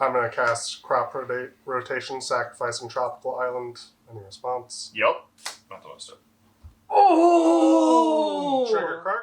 I'm going to cast Crop Rotation, sacrificing Tropical Island. Any response? Yup. Not the one step. Oh! Trigger KRARK.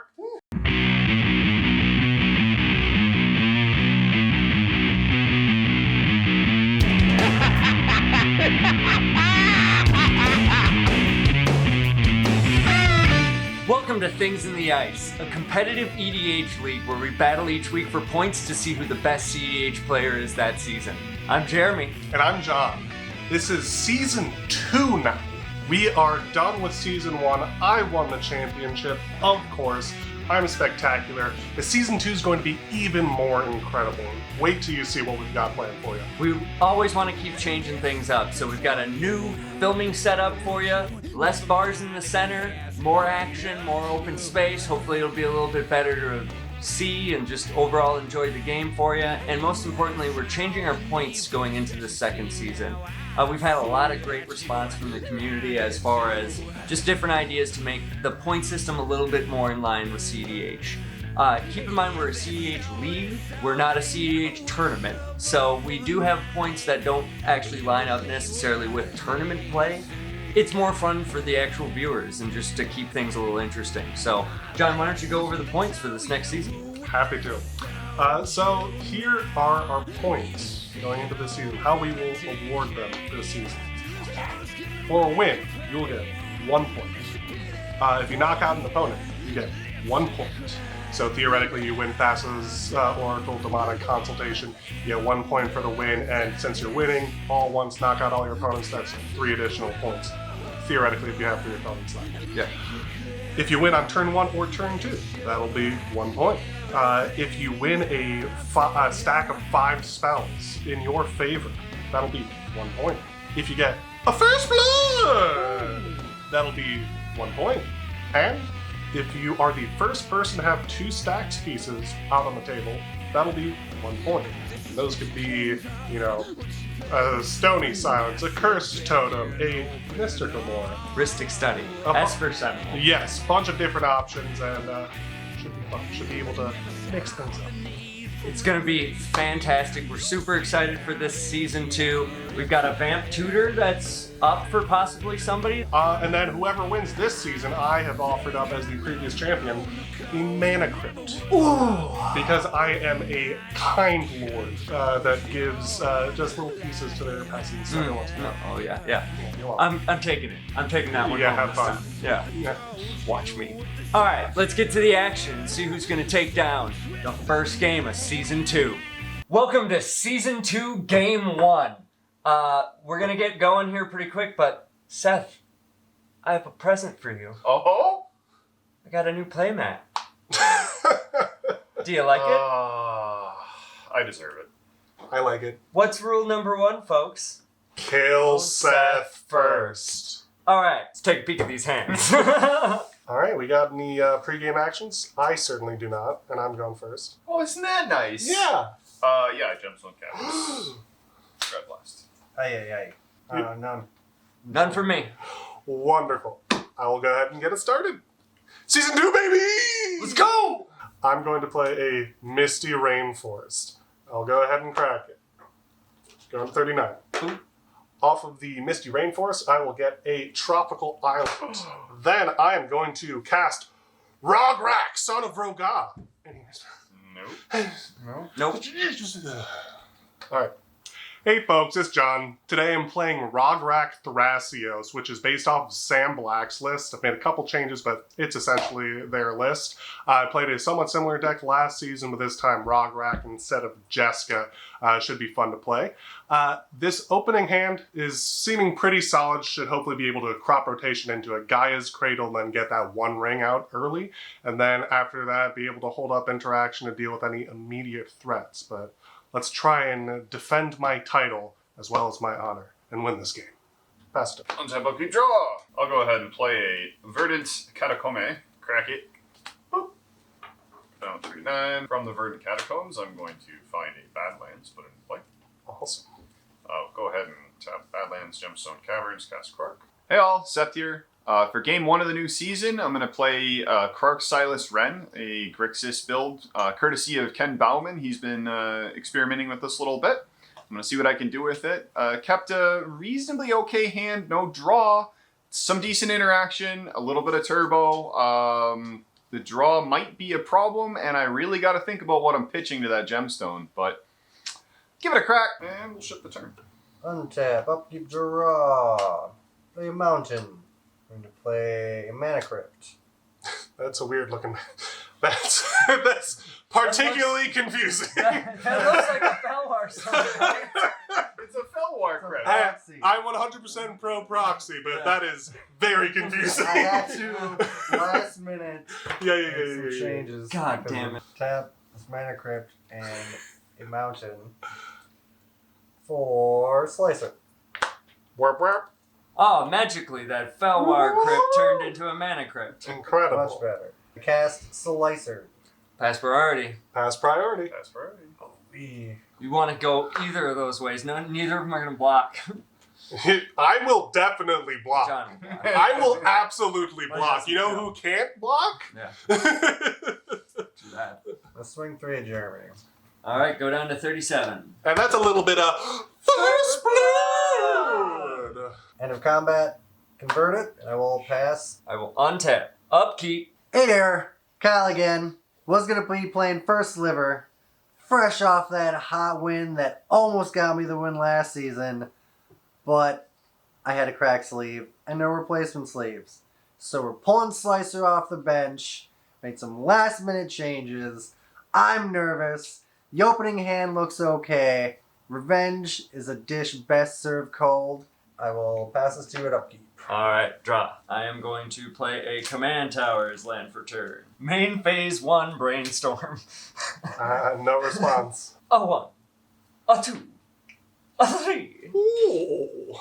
Welcome to Things in the Ice, a competitive EDH league where we battle each week for points to see who the best cEDH player is that season. I'm Jeremy. And I'm John. This is Season 2 now. We are done with Season 1. I won the championship, of course. I'm spectacular. The Season 2 is going to be even more incredible. Wait till you see what we've got planned for you. We always want to keep changing things up, so we've got a new filming setup for you, less bars in the center, more action, more open space. Hopefully it'll be a little bit better to see and just overall enjoy the game for you. And most importantly, we're changing our points going into the second season. We've had a lot of great response from the community as far as just different ideas to make the point system a little bit more in line with cEDH. Keep in mind we're a cEDH league, we're not a cEDH tournament, so we do have points that don't actually line up necessarily with tournament play. It's more fun for the actual viewers and just to keep things a little interesting. So, John, why don't you go over the points for this next season? Happy to. So here are our points going into this season, how we will award them this season. For a win, you will get 1 point. If you knock out an opponent, you get 1 point. So theoretically, you win Thassa's Oracle Demonic Consultation, you get 1 point for the win, and since you're winning all once, knock out all your opponents, that's 3 additional points. Theoretically, if you have 3 opponents left. Yeah. If you win on turn 1 or turn 2, that'll be 1 point. If you win a stack of 5 spells in your favor, that'll be 1 point. If you get a first blood, that'll be 1 point. And if you are the first person to have 2 Stax pieces out on the table, that'll be 1 point. And those could be, a Stony Silence, a Cursed Totem, a Mr. Gamora. Ristic Study, Esper Sentinel. Yes, bunch of different options, and should be fun. Should be able to mix things up. It's going to be fantastic. We're super excited for this season 2. We've got a Vamp Tutor that's up for possibly somebody. And then whoever wins this season, I have offered up as the previous champion, the Mana Crypt. Ooh! Because I am a kind lord that gives just little pieces to their peasants. Oh yeah. I'm taking it. I'm taking that one. Yeah, home have this fun. time. Yeah. Watch me. All right, let's get to the action and see who's going to take down the first game of Season 2. Welcome to Season 2, Game 1. We're going to get going here pretty quick, but Seth, I have a present for you. Oh? I got a new playmat. Do you like it? I deserve it. I like it. What's rule number 1, folks? Kill Seth first. All right, let's take a peek at these hands. All right, we got any pregame actions? I certainly do not, and I'm going first. Oh, isn't that nice? Yeah. Yeah, Gemstone Caverns. Red Blast. Aye. None. None for me. Wonderful. I will go ahead and get it started. Season 2, baby! Let's go! I'm going to play a Misty Rainforest. I'll go ahead and crack it. Going to 39. Off of the Misty Rainforest, I will get a Tropical Island. Then I am going to cast ROG, Son of ROG. Nope. Alright. Hey folks, it's John. Today I'm playing ROG THRASIOS, which is based off of Sam Black's list. I've made a couple changes, but it's essentially their list. I played a somewhat similar deck last season, but this time ROG instead of Jessica. Should be fun to play. This opening hand is seeming pretty solid. Should hopefully be able to crop rotation into a Gaia's Cradle and then get that 1 ring out early. And then after that, be able to hold up interaction to deal with any immediate threats. But let's try and defend my title as well as my honor and win this game. Best. Untap upkeep draw. I'll go ahead and play a Verdant Catacomb. Crack it. Boop. Down 39. From the Verdant Catacombs, I'm going to find a Badlands, put it in play. Awesome. I'll go ahead and tap Badlands, Gemstone Caverns, cast KRARK. Hey all, Seth here. For game 1 of the new season, I'm going to play KRARK Silas Wren, a Grixis build, courtesy of Ken Bauman. He's been experimenting with this a little bit. I'm going to see what I can do with it. Kept a reasonably okay hand, no draw. Some decent interaction, a little bit of turbo. The draw might be a problem, and I really got to think about what I'm pitching to that gemstone, but give it a crack, and we'll ship the turn. Untap, upkeep, draw. Play a mountain. I'm going to play a Mana Crypt. That's a weird looking. That's particularly confusing. That looks like a Felwar song, right? It's a Felwar credit. Proxy. I'm 100% pro proxy, but that is very confusing. I had to last minute Yeah. make some changes. God because damn it. Tap this Mana Crypt and a mountain for Slicer. Warp. Oh, magically, that Felwar Crypt turned into a Mana Crypt. Incredible. Much better. Cast Slicer. Pass priority. Pass priority. That's right. You want to go either of those ways. No, neither of them are going to block. I will definitely block. John will block. I will absolutely block. You know who can't block? Yeah, And do that. Let's swing 3 at Jeremy. All right, go down to 37. that's a little bit of first blood. End of combat. Convert it, and I will pass. I will untap. Upkeep. Hey there, Kyle again. Was gonna be playing first sliver, fresh off that hot win that almost got me the win last season, but I had a crack sleeve and no replacement sleeves. So we're pulling Slicer off the bench, made some last minute changes. I'm nervous. The opening hand looks okay. Revenge is a dish best served cold. I will pass this to you at upkeep. All right, draw. I am going to play a Command Towers land for turn. Main phase 1 brainstorm. No response. A 1, a 2, a 3. Ooh.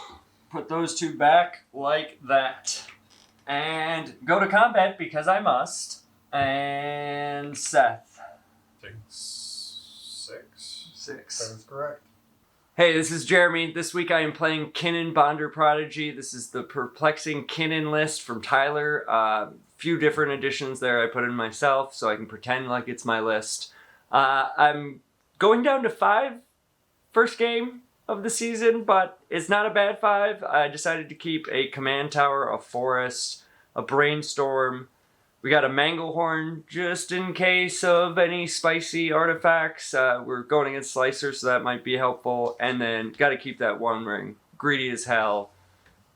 Put those 2 back like that. And go to combat because I must. And Seth. Take 6. 6. That is correct. Hey, this is Jeremy. This week I am playing KINNAN Bonder Prodigy. This is the perplexing KINNAN list from Tyler. Few different additions there I put in myself so I can pretend like it's my list. I'm going down to 5 first game of the season, but it's not a bad 5. I decided to keep a Command Tower, a Forest, a Brainstorm. We got a Manglehorn just in case of any spicy artifacts. We're going against Slicer, so that might be helpful. And then got to keep that 1 ring. Greedy as hell.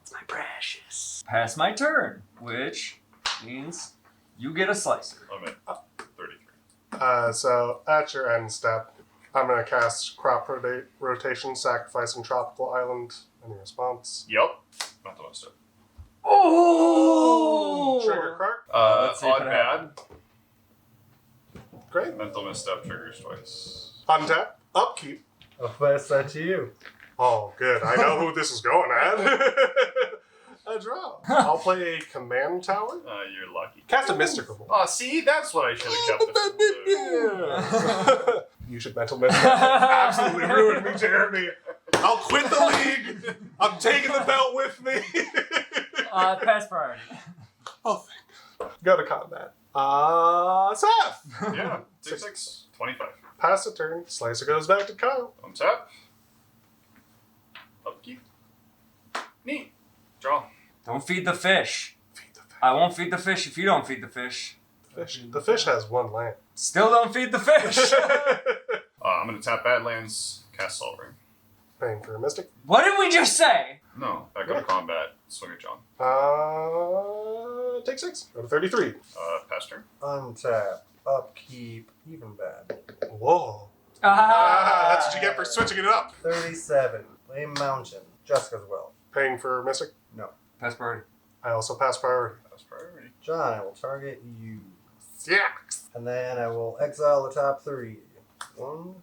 It's my precious. Pass my turn, which means you get a Slicer. I'm at 33. So at your end step, I'm going to cast Crop Rotation, sacrificing Tropical Island. Any response? Yep. Not the one step. Oh! Trigger KRARK. Let's see if Odd it bad. Great. Mental misstep triggers twice. Untap. Upkeep. I'll pass that to you. Oh, good. I know who this is going at. A draw. I'll play a Command Tower. You're lucky. Cast a Mystical. Oh, see? That's what I should have kept it. You should mental misstep. Absolutely ruined me, Jeremy. I'll quit the league. I'm taking the belt with me. Pass priority. Oh, thank God. Go to combat. Seth. Yeah. 6. 25. Pass the turn. Slicer goes back to Kyle. Untap. Upkeep. Neat. Draw. Don't feed the fish. Feed the fish. I won't feed the fish if you don't feed the fish. The fish has 1 land. Still don't feed the fish. I'm going to tap Badlands, cast Salt Ring. Paying for a Mystic. What did we just say? No, back up to combat, swing at John. Take 6. Go to 33. Pass turn. Untap. Upkeep. Even bad. Whoa. That's what you get for switching it up. 37. Play mountain. Just as well. Paying for a Mystic. No. Pass priority. I also pass priority. Pass priority. John, I will target you. Yeah. And then I will exile the top 3. 1,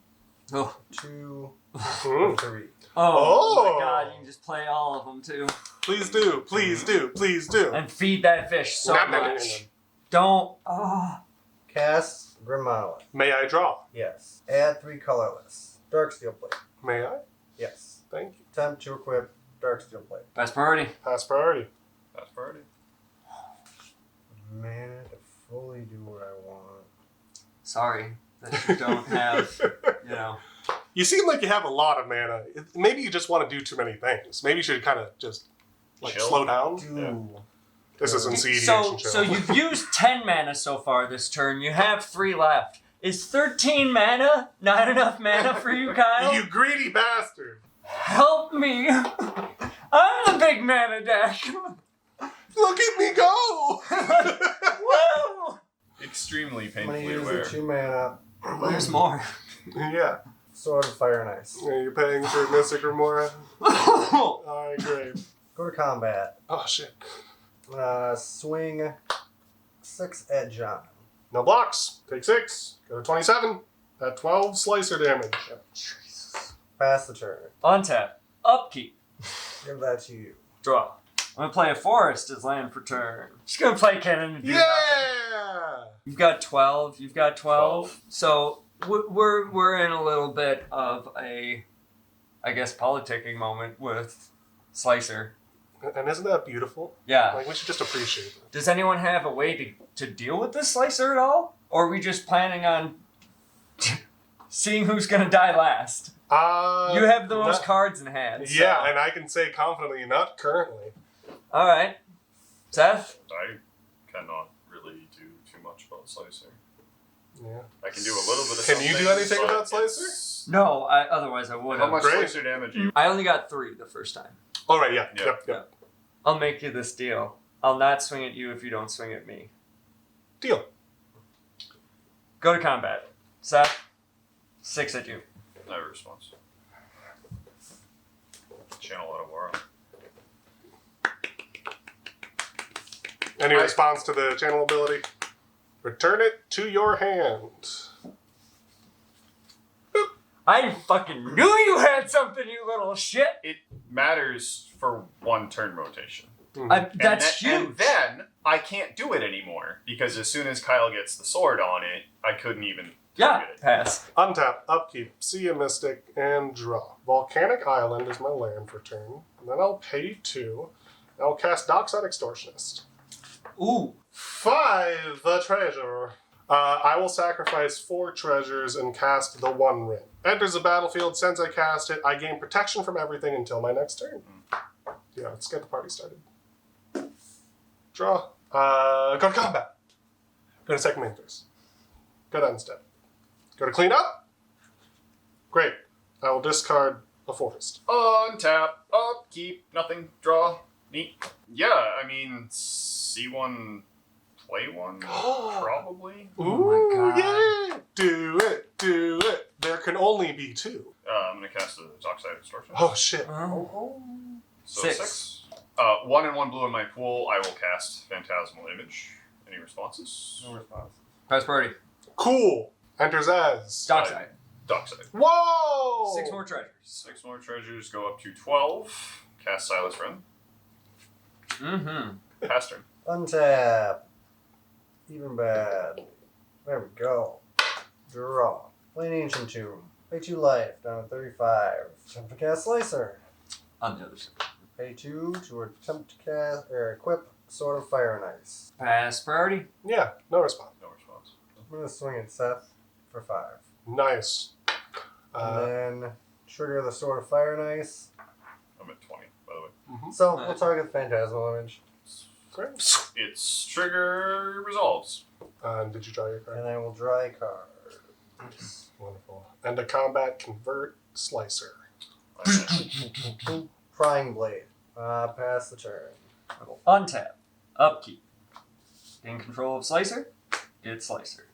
Oh. 2, Mhm. 3. Oh my god, you can just play all of them too. Please do. Please do. Please do. And feed that fish so Nom, nom, nom, much. Don't. Oh. Cast Grimala. May I draw? Yes. Add 3 colorless. Dark Steel Plate. May I? Yes. Thank you. Attempt to equip Dark Steel Plate. Pass priority. Pass priority. Pass priority. Man, to fully do what I want. Sorry that you don't have, You seem like you have a lot of mana. Maybe you just want to do too many things. Maybe you should kind of just Chill. slow down. Ooh. This isn't cEDH So, and chill. so you've used 10 mana so far this turn. You have 3 left. Is 13 mana not enough mana for you, Kyle? You greedy bastard! Help me! I'm the big mana deck. Look at me go! Woo! Extremely I'm gonna painfully use aware. the 2 mana. There's more. Yeah. Sword of Fire and Ice. Are you paying for Mystic Remora? Alright, great. Go to combat. Oh shit. Swing 6 at John. No blocks. Take 6. Go to 27. At 12 slicer damage. Pass the turn. Untap. Upkeep. Give that to you. Draw. I'm gonna play a forest as land for turn. Just gonna play Kinnan and do nothing. Yeah! You've got 12. You've got 12. So we're in a little bit of a, I guess, politicking moment with Slicer. And isn't that beautiful? Yeah. Like, we should just appreciate it. Does anyone have a way to deal with this Slicer at all? Or are we just planning on seeing who's gonna die last? You have the most cards in hand. So. Yeah, and I can say confidently, not currently. All right, Seth. I cannot really do too much about Slicer. Yeah. I can do a little bit of Can something. you do anything but about Slicer? it's- No, otherwise I would How have. much Great. Slicer damage you? I only got 3 the first time. All right, yeah. Yeah. Yep. I'll make you this deal. I'll not swing at you if you don't swing at me. Deal. Go to combat. Seth, 6 at you. No response. Channel out of Aura. Any response to the channel ability? Return it to your hand. I fucking knew you had something, you little shit. It matters for 1 turn rotation. That's huge. And then I can't do it anymore because as soon as Kyle gets the sword on it, I couldn't even Yeah, target it. pass. Untap, upkeep, see a mystic, and draw. Volcanic Island is my land for turn. And then I'll pay 2. I'll cast Dockside Extortionist. Ooh. 5 the treasure. I will sacrifice 4 treasures and cast the 1 ring. Enters the battlefield. Since I cast it, I gain protection from everything until my next turn. Yeah, let's get the party started. Draw. Go to combat. Go to second main phase. Go to end step. Go to clean up. Great. I will discard a forest. Untap, upkeep, nothing, draw, neat. Yeah, I mean, C1, play 1, probably. Ooh, my God. yeah! Do it, do it. There can only be 2. I'm gonna cast the Dockside Extortion. Oh shit. So 6. 6. 1 and 1 blue in my pool. I will cast Phantasmal Image. Any responses? No response. Pass party. Cool. Enters as. Dockside. Dockside. Whoa! 6 more treasures. 6 more treasures go up to 12. Cast Silas Run. Mm-hmm. Pass turn. Untap. Even bad. There we go. Draw. Play an Ancient Tomb. Pay 2 life. Down to 35. Attempt to cast Slicer. On the other side. Pay 2 to attempt to cast or equip Sword of Fire and Ice. Pass priority. Yeah, no response. No response. I'm gonna swing at Seth for 5. Nice. And then trigger the Sword of Fire and Ice. I'm at 20, by the way. So we'll target the Phantasmal Image. Great. Its trigger resolves. Did you draw your card? And I will draw a card. Wonderful. And to combat, convert Slicer. Prying Blade. Pass the turn. Untap. Upkeep. In control of Slicer. Get Slicer.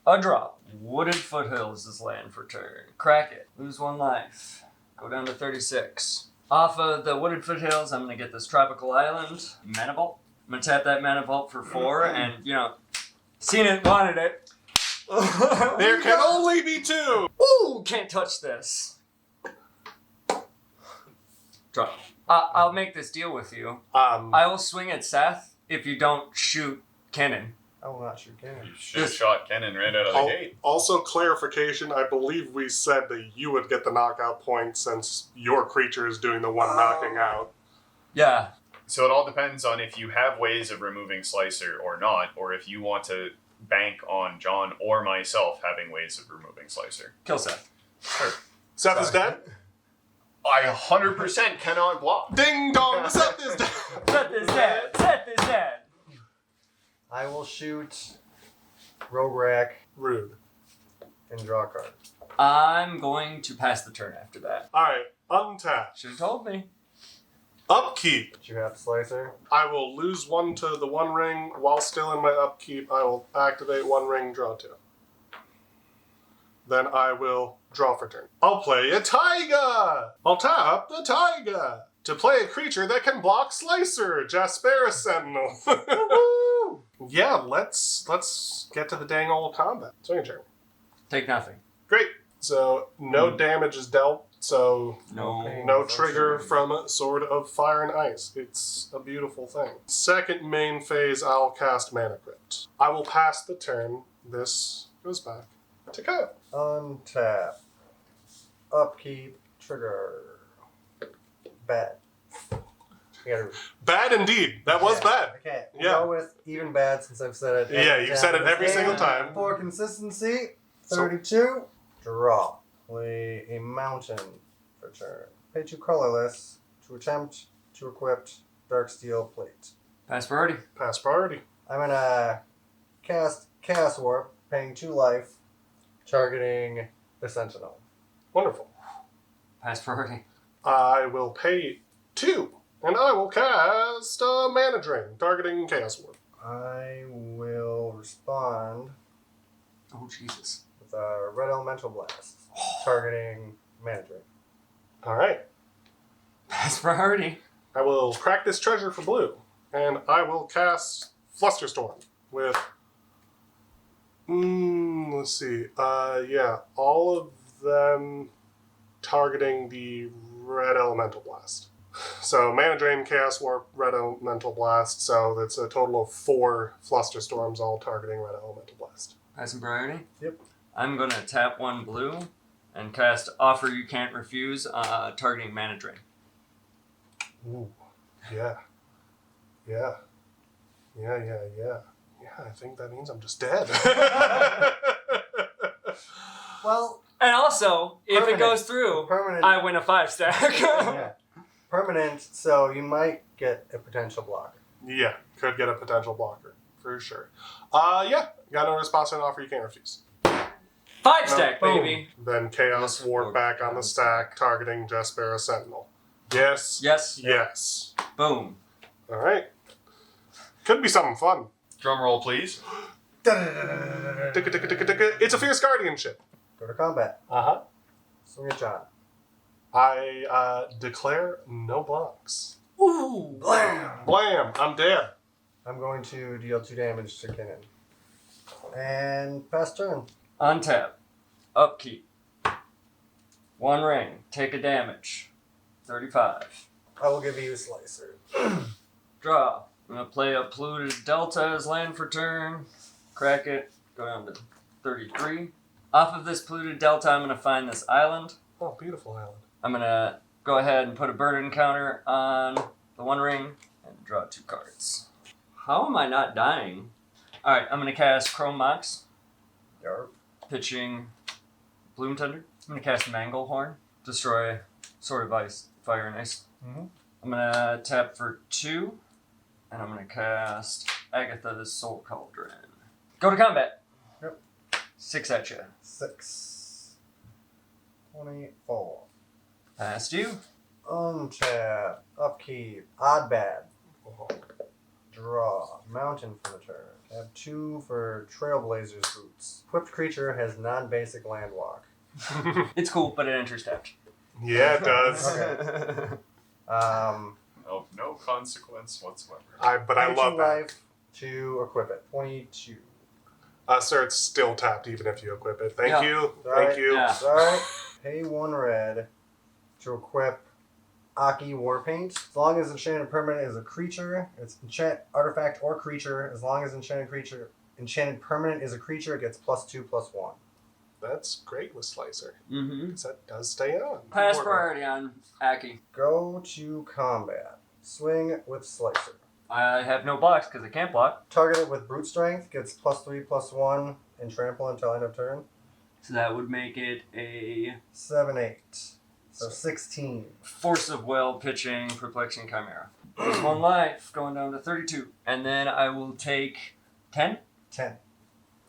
A drop. Wooded Foothills is land for turn. Crack it. Lose 1 life. Go down to 36. Off of the Wooded Foothills, I'm going to get this Tropical Island. Mana Vault. I'm going to tap that Mana Vault for 4, and, seen it, wanted it. There can only be 2! Ooh, can't touch this. Drop. I'll make this deal with you. I will swing at Seth if you don't shoot Kinnan. I will not shoot cannon. You should have shot Kennen right out of the gate. Also, clarification, I believe we said that you would get the knockout point since your creature is doing the 1 knocking out. Yeah. So it all depends on if you have ways of removing Slicer or not, or if you want to bank on John or myself having ways of removing Slicer. Kill Seth. Seth is dead. I 100% cannot block. Ding dong, Seth is dead. Seth is dead. Seth is dead. I will shoot ROG Rude. and draw a card. I'm going to pass the turn after that. Alright, untap. Should have told me. Upkeep. But you have Slicer. I will lose 1 to the 1 ring. While still in my upkeep, I will activate 1 ring, draw 2. Then I will draw for turn. I'll play a Taiga! I'll tap the Taiga to play a creature that can block Slicer, Jasperis Sentinel. Yeah, let's get to the dang old combat. Swing turn. Take nothing. Great. So no damage is dealt. So No. no trigger from Sword of Fire and Ice. It's a beautiful thing. Second main phase, I'll cast Mana Crypt. I will pass the turn. This goes back to Kyle. Untap. Upkeep. Trigger. Bad. You gotta- Bad indeed. That was bad. Okay. We'll Yeah. go with even bad since I've said it. Yeah, you've said it every single time. For consistency, 32. Draw. Play a mountain for turn. Pay 2 colorless to attempt to equip Darksteel Plate. Pass priority. Pass priority. I'm gonna cast Chaos Warp, paying 2 life, targeting the Sentinel. Wonderful. Pass priority. I will pay 2, and I will cast a Mana Drain, targeting Chaos Warp. I will respond Oh, Jesus. with a Red Elemental Blast, targeting Mana Drain. All right. Pass priority. I will crack this treasure for blue, and I will cast Flusterstorm with. Let's see. Yeah, all of them targeting the Red Elemental Blast. So Mana Drain, Chaos Warp, Red Elemental Blast. So that's a total of 4 Flusterstorms, all targeting Red Elemental Blast. Passing priority. Yep. I'm going to tap 1 blue and cast Offer You Can't Refuse, targeting Mana Drain. Ooh, yeah, yeah, yeah. I think that means I'm just dead. Well, And also, if it Permanent. goes through, permanent. I win a 5-stack. Yeah. Permanent, so you might get a potential blocker. Yeah, could get a potential blocker for sure. Yeah, got no response and offer you can't refuse. 5-stack, Boom. baby. Then Chaos Warp back on the stack, targeting Jasperis Sentinel. Yes. Yes. Yes. Boom. All right. Could be something fun. Drum roll, please. It's a Fierce Guardianship. Go to combat. Uh-huh. Swing at John. I declare no blocks. Ooh. Blam! Blam! I'm dead. I'm going to deal 2 damage to Kinnan. And pass turn. Untap. Upkeep. 1 ring. Take a damage. 35. I will give you Slicer. Draw. I'm going to play a polluted delta as land for turn. Crack it. Go down to 33. Off of this polluted delta, I'm going to find this island. Oh, beautiful island. I'm going to go ahead and put a burden counter on the 1 ring and draw 2 cards. How am I not dying? Alright, I'm going to cast Chrome Mox, Yarp. pitching Bloom Tender. I'm going to cast Manglehorn, destroy Sword of Ice, Fire and Ice. Mm-hmm. I'm going to tap for 2, and I'm going to cast Agatha's Soul Cauldron. Go to combat. Yep. 6 at you. 6. 24. Past you. Untap. Upkeep. Odd Bad. Draw. Mountain for the turn. Have 2 for Trailblazer's Boots. Equipped creature has non-basic land walk. It's cool, but it enters tapped. Yeah, it does. Okay. Of no consequence whatsoever. But I pay love 2 that. life to equip it. 22. Sir, it's still tapped even if you equip it. Thank Yeah. you. Alright. Thank you. Yeah. Alright. Pay 1 red to equip Aki Warpaint. As long as enchanted permanent is a creature, it's enchant artifact or creature. As long as enchanted permanent is a creature, it gets +2/+1. That's great with Slicer. Mm-hmm. Because that does stay on. Pass Or- priority on Aki. Go to combat. Swing with Slicer. I have no blocks because I can't block. Target it with brute strength. Gets +3/+1 and trample until end of turn. So that would make it a 7, 8. So 16. Force of Will, pitching, Perplexing Chimera. There's 1 life, going down to 32. And then I will take 10, 10.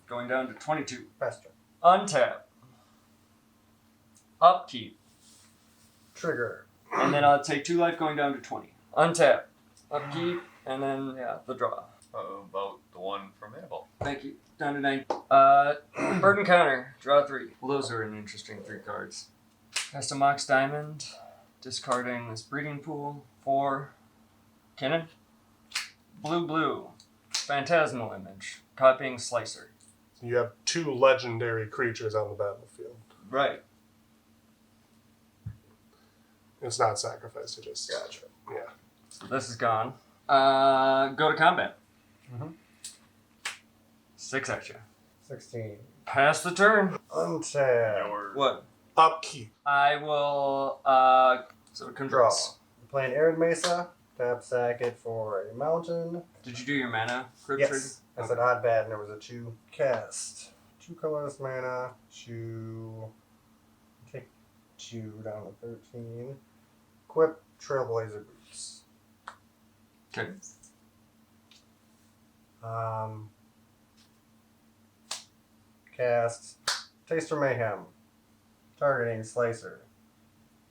going down to 22. Faster. Untap. Upkeep. Trigger. And then I'll take 2 life, going down to 20. Untap. Upkeep. And then, yeah, the draw. About the one from Annabelle. Thank you. Down to 9. Burden counter. Draw 3. Well, those are an interesting 3 cards. Cast a Mox Diamond. Discarding this breeding pool. 4. KINNAN. Blue. Phantasmal Image. Copying Slicer. You have 2 legendary creatures on the battlefield. Right. It's not sacrificed, it just... Gotcha. Yeah. So this is gone. Go to combat. Mhm. 6 at you. 16. Pass the turn. Untap. Your What? Upkeep. I will, so Draw. converts. I'm playing Arid Mesa. Tap sack it for a mountain. Did you do your mana crypt Yes. I said odd bad and there was a 2. Cast. 2 colorless mana. Take 2 down to 13. Equip Trailblazer Boots. Okay. Cast Taster Mayhem. Targeting Slicer.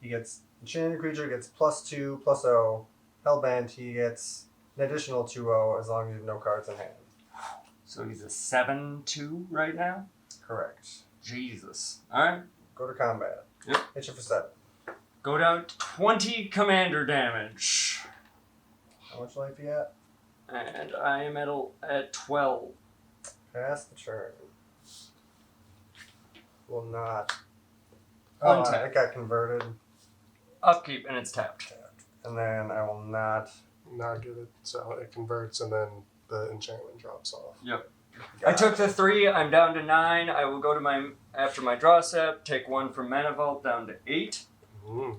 He gets enchanted creature gets +2 +0. Hellbent, he gets an additional 2/0 as long as you have no cards in hand. So he's a 7/2 right now? Correct. Jesus. Alright. Go to combat. Yep. Hit you for 7. Go down to 20 commander damage. How much life you at? And I am at 12. Pass the turn. Will not. Oh, Untap. it got converted. Upkeep, and it's tapped. And then I will not. Not get it, so it converts and then the enchantment drops off. Yep. I took the 3, I'm down to 9. I will go to after my draw step, take 1 from Mana Vault down to 8. Mm.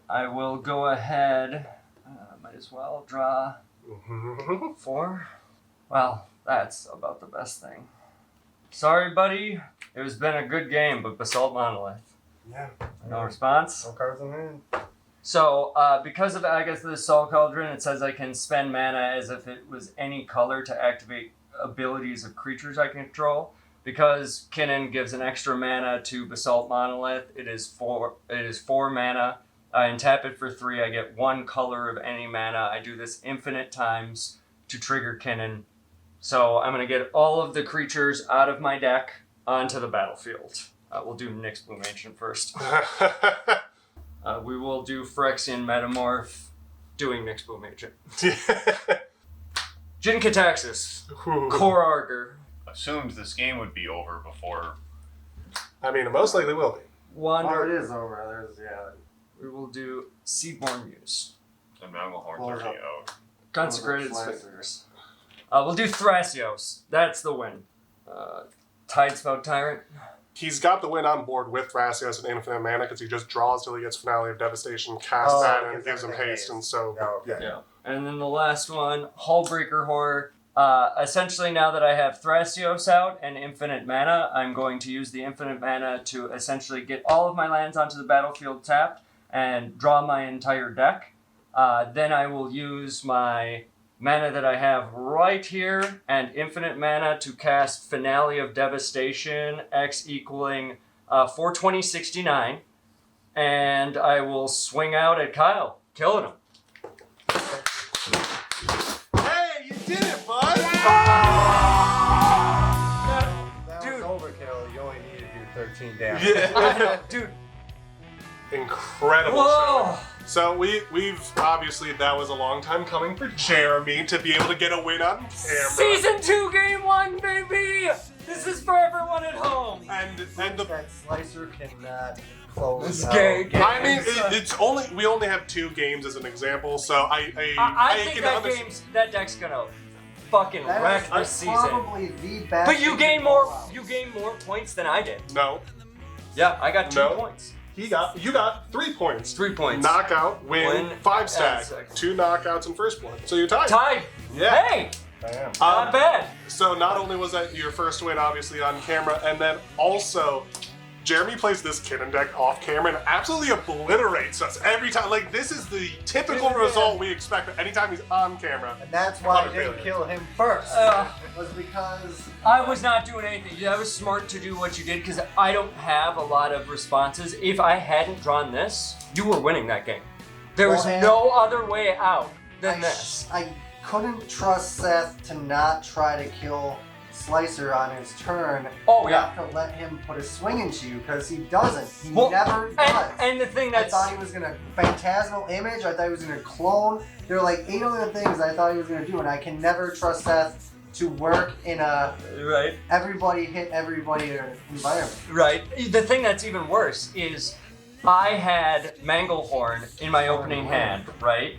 I will go ahead, might as well draw Mhm. 4. Well, that's about the best thing. Sorry, buddy. It has been a good game, but Basalt Monolith. Yeah. No response. No cards in hand. So, because of Agatha's Soul Cauldron, it says I can spend mana as if it was any color to activate abilities of creatures I control. Because KINNAN gives an extra mana to Basalt Monolith, it is 4 mana. I untap it for 3, I get 1 color of any mana. I do this infinite times to trigger KINNAN. So I'm going to get all of the creatures out of my deck onto the battlefield. We'll do Nyx Bloom Ancient first. We will do Phyrexian Metamorph, doing Nyx Bloom Ancient. Jin Kataxis, KRARK. assumed this game would be over before. I mean, it most likely will be. Wander. Oh, it is over. We will do Seaborn Muse. And Manglehorn's Close already up. out. Consecrated Slicer. Spectres. We'll do Thrasios. That's the win. Tidespout Tyrant. He's got the win on board with Thrasios and infinite mana because he just draws till he gets Finale of Devastation, casts Oh, that, it and gives gives him everything haste, haste. and so Oh, okay. Yeah. And then the last one, Hullbreaker Horror. Essentially, now that I have Thrasios out and infinite mana, I'm going to use the infinite mana to essentially get all of my lands onto the battlefield tapped and draw my entire deck. Then I will use my mana that I have right here and infinite mana to cast Finale of Devastation, X equaling 420-69. And I will swing out at Kyle, killing him. hey, you did it, bud! That Dude. was overkill. You only needed to do 13 damage. Yeah. Dude. Incredible Whoa! show. So we've obviously that was a long time coming for Jeremy to be able to get a win on camera. Season 2, Game 1, baby! This is for everyone at home. And the That Slicer cannot close This out. gay game. I mean, we only have 2 games as an example, so I think can that understand. that deck's gonna fucking That wreck is this season. probably the best. But you gain more points than I did. No, Yeah, I got 2 No. points. you got 3 points. 3 points. Knockout, win, Win, 5 stack, and second. 2 knockouts and first one. So you're tied. Tied. Yeah. Hey, Damn. not bad. So not only was that your first win, obviously on camera, and then also Jeremy plays this KINNAN deck off camera and absolutely obliterates us every time. Like, this is the typical result we expect anytime he's on camera. And that's why I Love it, didn't really. kill him first. Was because I was not doing anything. That was smart to do what you did because I don't have a lot of responses. If I hadn't drawn this, you were winning that game. There was Well, no other way out than this. I couldn't trust Seth to not try to kill SLICER on his turn. Oh, You yeah. have to let him put a swing into you because he doesn't. He Well, never does. And the thing I that's thought he was gonna phantasmal image. I thought he was gonna clone. There were like 8 other things I thought he was gonna do, and I can never trust Seth to work in a right. everybody hit everybody environment. Right. The thing that's even worse is I had Manglehorn in my opening hand, right?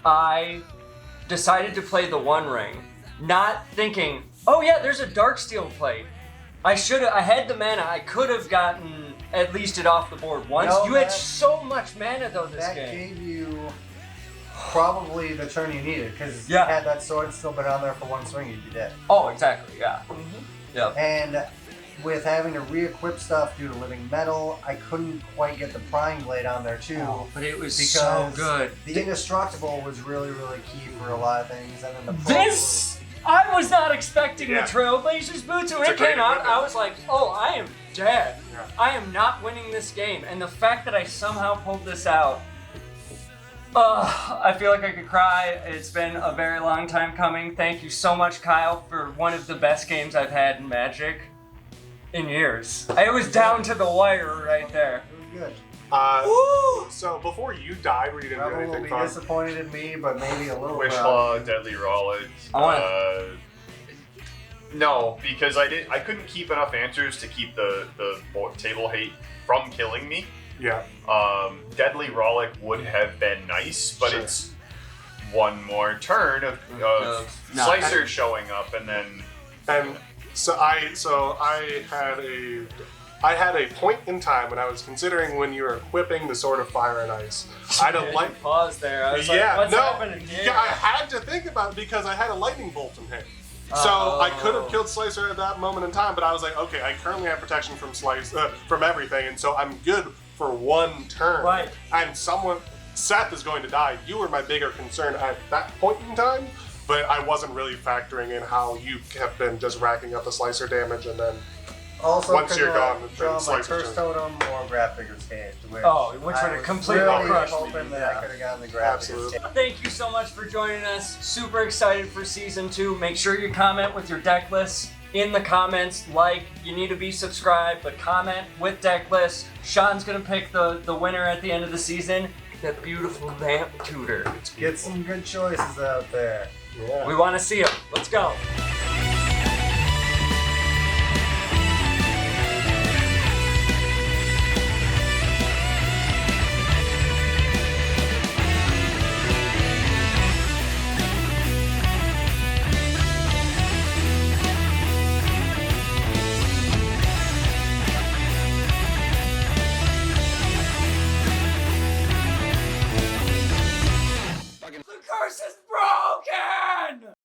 I decided to play the One Ring, not thinking, oh yeah, there's a Darksteel plate. I had the mana, I could have gotten at least it off the board once. No, You had that- so much mana though this That game. gave you probably the turn you needed because Yeah. had that sword still been on there for one swing, you'd be dead. Oh, exactly, yeah. Yeah. And with having to re-equip stuff due to living metal, I couldn't quite get the prying blade on there too. But it was because so good. The indestructible was really, really key for a lot of things, and then the This, I was not expecting Yeah. the Trailblazers boots. When It's a it great came out, equipment. I was like, oh, I am dead. Yeah. I am not winning this game. And the fact that I somehow pulled this out, I feel like I could cry. It's been a very long time coming. Thank you so much, Kyle, for one of the best games I've had in Magic in years. It was down to the wire right there. It was good. So before you died, where you didn't do Rebel will anything be fun. disappointed in me, but maybe a little proud. Wishclaw, Deadly Rollick. I wanna- No, because I couldn't keep enough answers to keep the table hate from killing me. Yeah. Deadly Rollick would have been nice, but Sure. it's one more turn of No. Slicer showing up, and then And so I had a point in time when I was considering when you were equipping the Sword of Fire and Ice. I had a light. Pause there. I was Yeah, like, what's no, happening here? yeah, I had to think about it because I had a lightning bolt in hand. So I could have killed Slicer at that moment in time, but I was like, okay, I currently have protection from from everything, and so I'm good for one turn. Right. And Seth is going to die. You were my bigger concern at that point in time, but I wasn't really factoring in how you have been just racking up the Slicer damage, and then Also, Once you're could gone, then draw my Slicer's first turn. totem or grab Figure's Cage. Which would have completely really crushed me. hoping that I could have gotten the grab Figure's Absolutely. Cage. Thank you so much for joining us. Super excited for season 2. Make sure you comment with your deck lists in the comments. You need to be subscribed, but comment with deck lists. Sean's gonna pick the winner at the end of the season. That beautiful Vamp Tutor. Get some good choices out there. yeah. We want to see him. Let's go.